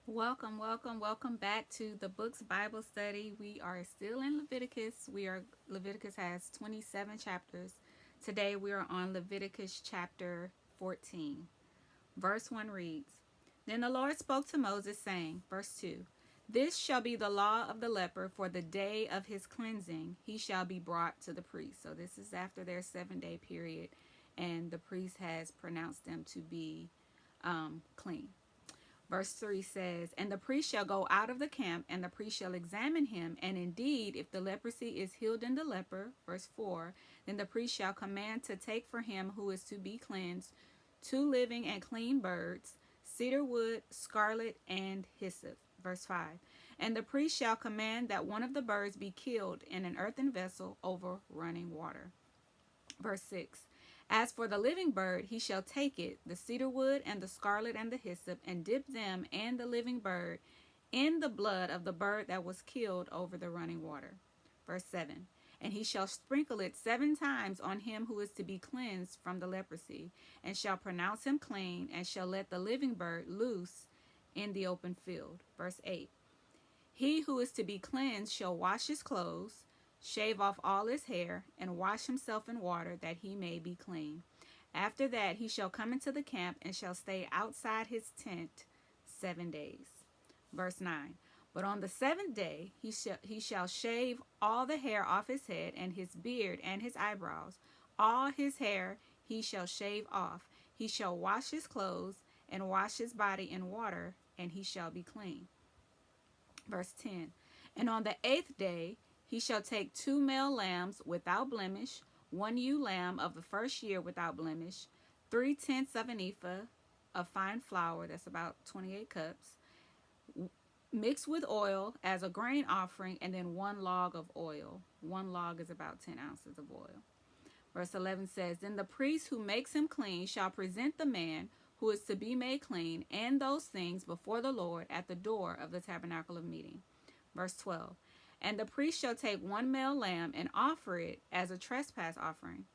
Welcome back to the Books Bible Study. We are still in Leviticus. Leviticus has 27 chapters. Today we are on Leviticus chapter 14. Verse 1 reads, Then the Lord spoke to Moses, saying, verse 2, This shall be the law of the leper for the day of his cleansing. He shall be brought to the priest. So this is after their 7-day period, and the priest has pronounced them to be clean. Verse 3 says, And the priest shall go out of the camp, and the priest shall examine him. And indeed, if the leprosy is healed in the leper, verse 4, then the priest shall command to take for him who is to be cleansed 2 living and clean birds, cedar wood, scarlet, and hyssop. Verse 5, And the priest shall command that one of the birds be killed in an earthen vessel over running water. Verse 6, As for the living bird, he shall take it, the cedar wood and the scarlet and the hyssop, and dip them and the living bird in the blood of the bird that was killed over the running water. Verse 7, And he shall sprinkle it 7 times on him who is to be cleansed from the leprosy, and shall pronounce him clean, and shall let the living bird loose in the open field. Verse 8, He who is to be cleansed shall wash his clothes, shave off all his hair, and wash himself in water, that he may be clean. After that he shall come into the camp, and shall stay outside his tent 7 days. Verse 9, But on the 7th day he shall shave all the hair off his head, and his beard, and his eyebrows. All his hair he shall shave off. He shall wash his clothes, and wash his body in water, and he shall be clean. Verse 10, And on the 8th day he shall take 2 male lambs without blemish, 1 ewe lamb of the first year without blemish, 3/10 of an ephah of fine flour, that's about 28 cups, mixed with oil as a grain offering, and then 1 log of oil. 1 log is about 10 ounces of oil. Verse 11 says, Then the priest who makes him clean shall present the man who is to be made clean and those things before the Lord at the door of the tabernacle of meeting. Verse 12, And the priest shall take 1 male lamb and offer it as a trespass offering,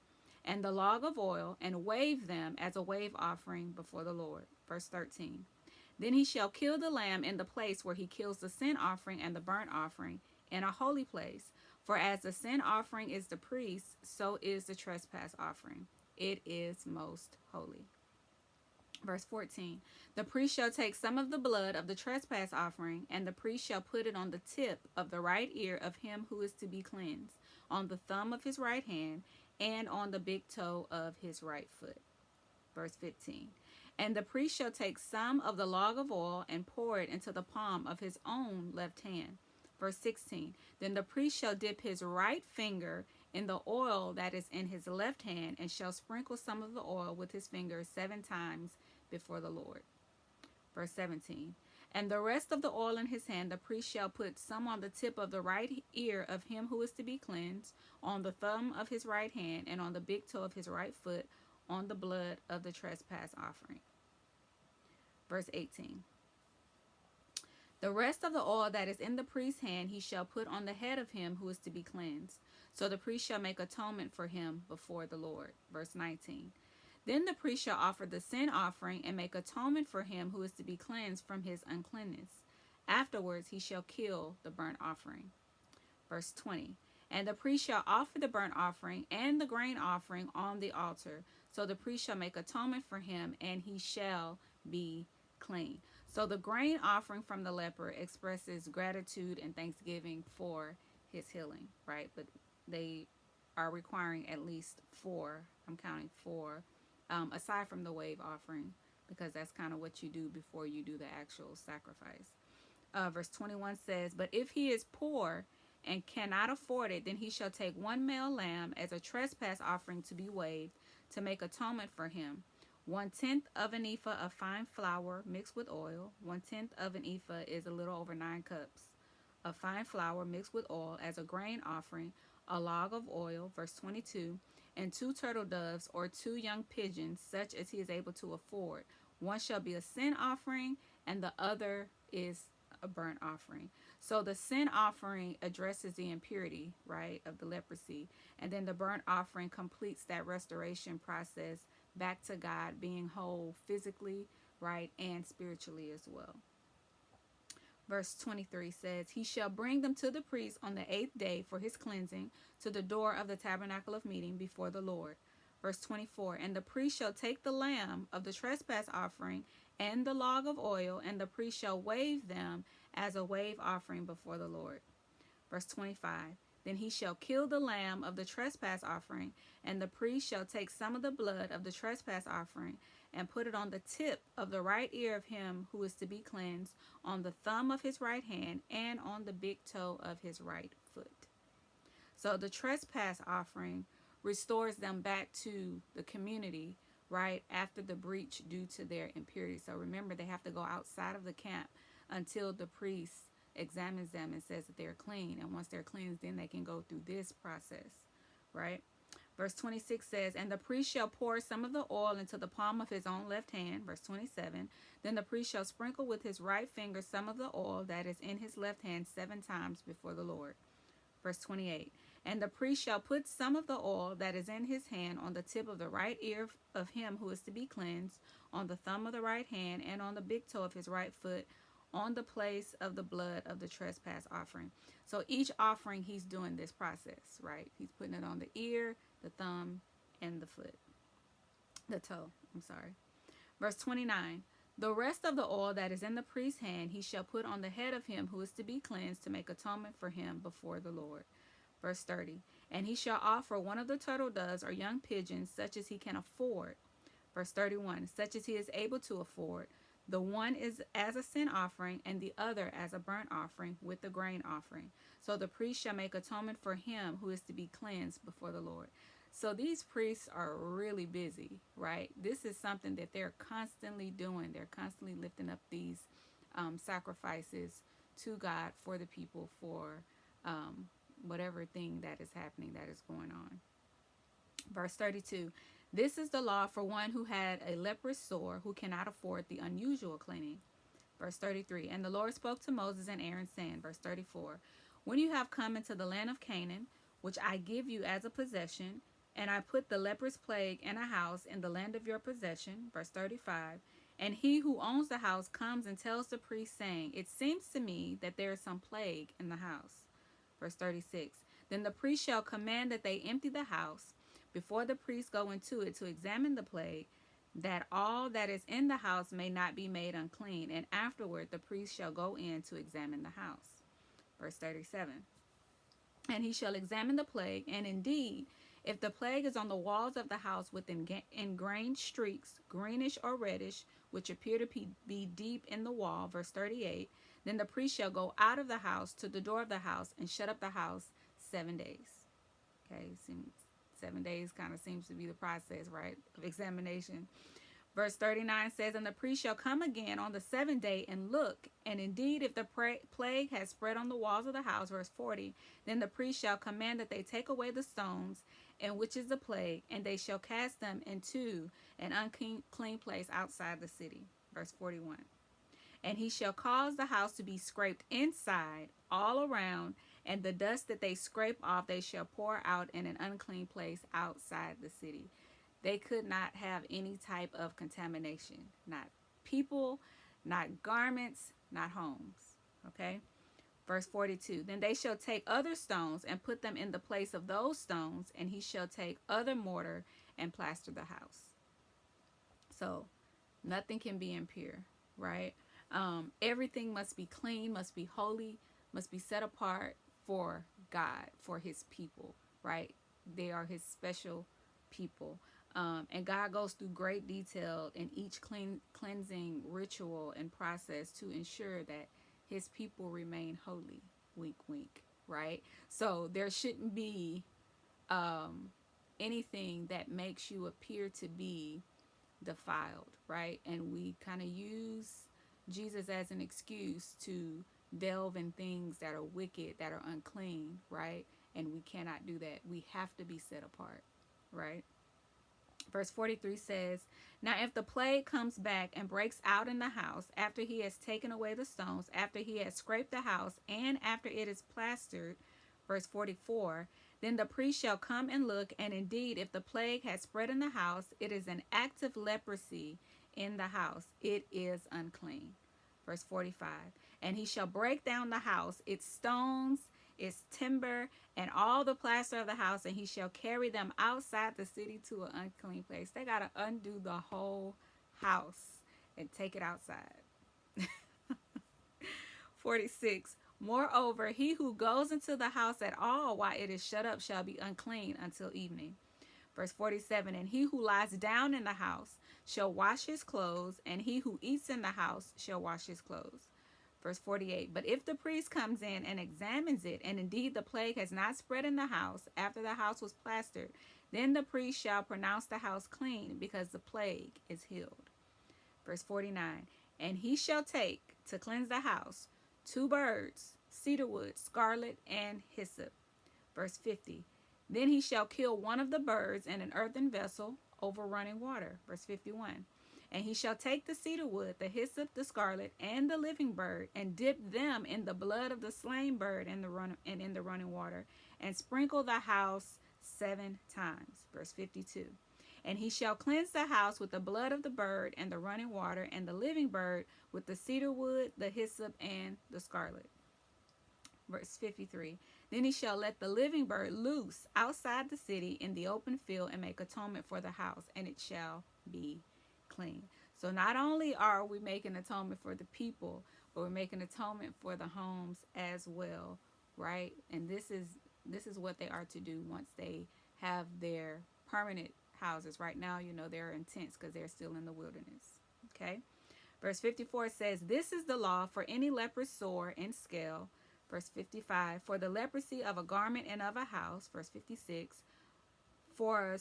and the log of oil, and wave them as a wave offering before the Lord. Verse 13, Then he shall kill the lamb in the place where he kills the sin offering and the burnt offering, in a holy place. For as the sin offering is the priest, so is the trespass offering. It is most holy. Verse 14, The priest shall take some of the blood of the trespass offering, and the priest shall put it on the tip of the right ear of him who is to be cleansed, on the thumb of his right hand, and on the big toe of his right foot. Verse 15, And the priest shall take some of the log of oil and pour it into the palm of his own left hand. Verse 16, Then the priest shall dip his right finger in the oil that is in his left hand, and shall sprinkle some of the oil with his fingers 7 times before the Lord. Verse 17, And the rest of the oil in his hand the priest shall put some on the tip of the right ear of him who is to be cleansed, on the thumb of his right hand, and on the big toe of his right foot, on the blood of the trespass offering. Verse 18, The rest of the oil that is in the priest's hand he shall put on the head of him who is to be cleansed. So the priest shall make atonement for him before the Lord. Verse 19, Then the priest shall offer the sin offering and make atonement for him who is to be cleansed from his uncleanness. Afterwards he shall kill the burnt offering. Verse 20, And the priest shall offer the burnt offering and the grain offering on the altar. So the priest shall make atonement for him, and he shall be clean. So the grain offering from the leper expresses gratitude and thanksgiving for his healing, right? But they are requiring at least 4. I'm counting 4, aside from the wave offering, because that's kind of what you do before you do the actual sacrifice. Verse 21 says, But if he is poor and cannot afford it, then he shall take 1 male lamb as a trespass offering to be waved, to make atonement for him. 1/10 of an ephah of fine flour mixed with oil. 1/10 of an ephah is a little over 9 cups of fine flour mixed with oil as a grain offering. A log of oil. Verse 22, And 2 turtle doves or 2 young pigeons, such as he is able to afford. One shall be a sin offering, and the other is a burnt offering. So the sin offering addresses the impurity, right, of the leprosy, and then the burnt offering completes that restoration process back to God, being whole physically, right, and spiritually as well. Verse 23 says, he shall bring them to the priest on the 8th day for his cleansing to the door of the tabernacle of meeting before the Lord. Verse 24, and the priest shall take the lamb of the trespass offering and the log of oil, and the priest shall wave them as a wave offering before the Lord. Verse 25, then he shall kill the lamb of the trespass offering, and the priest shall take some of the blood of the trespass offering and put it on the tip of the right ear of him who is to be cleansed, on the thumb of his right hand, and on the big toe of his right foot. So the trespass offering restores them back to the community right after the breach due to their impurity. So remember, they have to go outside of the camp until the priest examines them and says that they're clean. And once they're cleansed, then they can go through this process, right? Verse 26 says, and the priest shall pour some of the oil into the palm of his own left hand. Verse 27, then the priest shall sprinkle with his right finger some of the oil that is in his left hand 7 times before the Lord. Verse 28, and the priest shall put some of the oil that is in his hand on the tip of the right ear of him who is to be cleansed, on the thumb of the right hand, and on the big toe of his right foot, on the place of the blood of the trespass offering. So each offering, he's doing this process, right? He's putting it on the ear, the thumb, and the foot. The toe, I'm sorry. Verse 29, the rest of the oil that is in the priest's hand he shall put on the head of him who is to be cleansed to make atonement for him before the Lord. Verse 30, and he shall offer one of the turtle doves or young pigeons, such as he can afford. Verse 31, such as he is able to afford. The one is as a sin offering, and the other as a burnt offering with the grain offering. So the priest shall make atonement for him who is to be cleansed before the Lord. So these priests are really busy, right? This is something that they're constantly doing. They're constantly lifting up these sacrifices to God for the people for whatever thing that is happening, that is going on. Verse 32, this is the law for one who had a leprous sore, who cannot afford the unusual cleaning. Verse 33, and the Lord spoke to Moses and Aaron, saying, verse 34, when you have come into the land of Canaan, which I give you as a possession, and I put the leprous plague in a house in the land of your possession. Verse 35, and he who owns the house comes and tells the priest, saying, it seems to me that there is some plague in the house. Verse 36, then the priest shall command that they empty the house before the priest go into it to examine the plague, that all that is in the house may not be made unclean, and afterward the priest shall go in to examine the house. Verse 37, and he shall examine the plague, and indeed, if the plague is on the walls of the house with ingrained streaks, greenish or reddish, which appear to be deep in the wall, verse 38, then the priest shall go out of the house to the door of the house and shut up the house 7 days. Okay, 7 days kind of seems to be the process, right, of examination. Verse 39 says, and the priest shall come again on the 7th day and look, and indeed if the plague has spread on the walls of the house, verse 40, then the priest shall command that they take away the stones in which is the plague, and they shall cast them into an unclean place outside the city. Verse 41, and he shall cause the house to be scraped inside all around, and the dust that they scrape off they shall pour out in an unclean place outside the city. They could not have any type of contamination. Not people, not garments, not homes. Okay? Verse 42, then they shall take other stones and put them in the place of those stones, and he shall take other mortar and plaster the house. So nothing can be impure, right? Everything must be clean, must be holy, must be set apart for God, for his people, right? They are his special people. And God goes through great detail in each cleansing ritual and process to ensure that his people remain holy. Wink, wink, right? So there shouldn't be anything that makes you appear to be defiled, right? And we kind of use Jesus as an excuse to delve in things that are wicked, that are unclean, right? And we cannot do that. We have to be set apart, right? Verse 43 says, now if the plague comes back and breaks out in the house, after he has taken away the stones, after he has scraped the house, and after it is plastered, verse 44, then the priest shall come and look, and indeed if the plague has spread in the house, it is an active leprosy in the house. It is unclean. Verse 45. And he shall break down the house, its stones, its timber, and all the plaster of the house, and he shall carry them outside the city to an unclean place. They got to undo the whole house and take it outside. 46. Moreover, he who goes into the house at all while it is shut up shall be unclean until evening. Verse 47. And he who lies down in the house shall wash his clothes, and he who eats in the house shall wash his clothes. Verse 48. But if the priest comes in and examines it, and indeed the plague has not spread in the house after the house was plastered, then the priest shall pronounce the house clean, because the plague is healed. Verse 49. And he shall take, to cleanse the house, 2 birds, cedar wood, scarlet, and hyssop. Verse 50. Then he shall kill one of the birds in an earthen vessel over running water. Verse 51. And he shall take the cedar wood, the hyssop, the scarlet, and the living bird, and dip them in the blood of the slain bird and in the running water, and sprinkle the house 7 times. Verse 52. And he shall cleanse the house with the blood of the bird and the running water and the living bird with the cedar wood, the hyssop, and the scarlet. Verse 53. Then he shall let the living bird loose outside the city in the open field and make atonement for the house, and it shall be clean. So not only are we making atonement for the people, but we're making atonement for the homes as well, right? And this is what they are to do once they have their permanent houses. Right now, they're in tents because they're still in the wilderness. Okay. Verse 54 says, this is the law for any leprous sore and scale. Verse 55, for the leprosy of a garment and of a house. Verse 56, for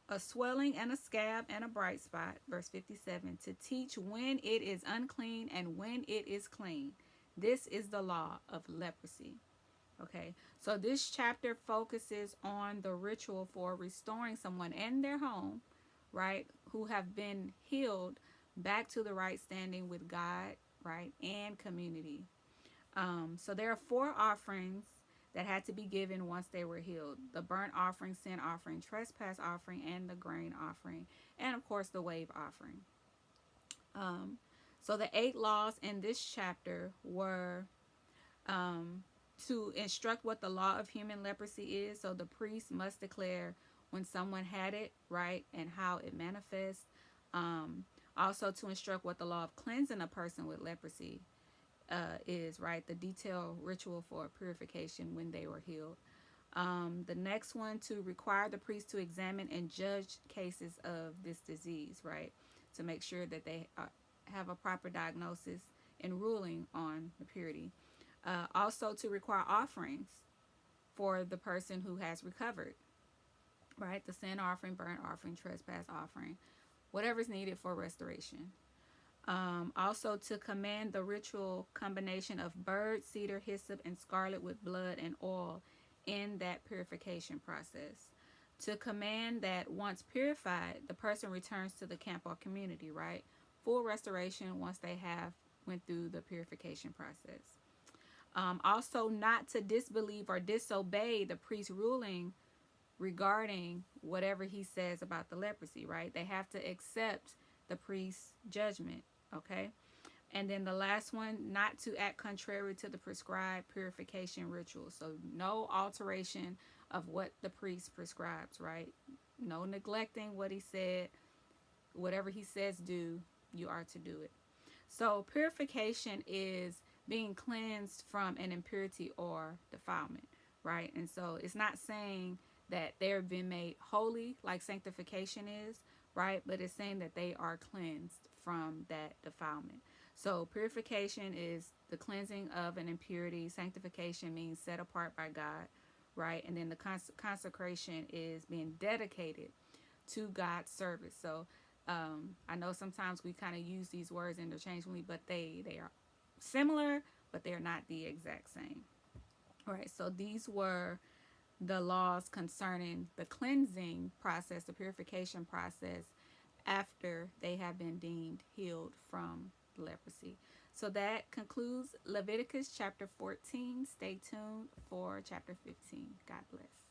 a swelling and a scab and a bright spot. Verse 57, to teach when it is unclean and when it is clean. This is the law of leprosy. Okay, so this chapter focuses on the ritual for restoring someone in their home, right, who have been healed back to the right standing with God, right, and community. So there are 4 offerings that had to be given once they were healed: the burnt offering, sin offering, trespass offering, and the grain offering, and of course the wave offering. So the 8 laws in this chapter were to instruct what the law of human leprosy is. So the priest must declare when someone had it, right, and how it manifests. Also to instruct what the law of cleansing a person with leprosy is, right, the detailed ritual for purification when they were healed. The next one, to require the priest to examine and judge cases of this disease, right, to make sure that they have a proper diagnosis and ruling on the purity. Also to require offerings for the person who has recovered, right, the sin offering, burnt offering, trespass offering, whatever's needed for restoration. Also to command the ritual combination of bird, cedar, hyssop, and scarlet with blood and oil in that purification process. To command that once purified, the person returns to the camp or community, right? Full restoration once they have went through the purification process. Also not to disbelieve or disobey the priest's ruling regarding whatever he says about the leprosy, right? They have to accept the priest's judgment, okay? And then the last one, not to act contrary to the prescribed purification ritual. So no alteration of what the priest prescribes, right? No neglecting what he said. Whatever he says do, you are to do it. So purification is being cleansed from an impurity or defilement, right? And so it's not saying that they've been made holy like sanctification is, right? But it's saying that they are cleansed from that defilement. So purification is the cleansing of an impurity. Sanctification means set apart by God, right? And then the consecration is being dedicated to God's service. So I know sometimes we kind of use these words interchangeably, but they are similar, but they're not the exact same. All right, so these were the laws concerning the cleansing process, the purification process, after they have been deemed healed from leprosy. So that concludes Leviticus chapter 14. Stay tuned for chapter 15. God bless.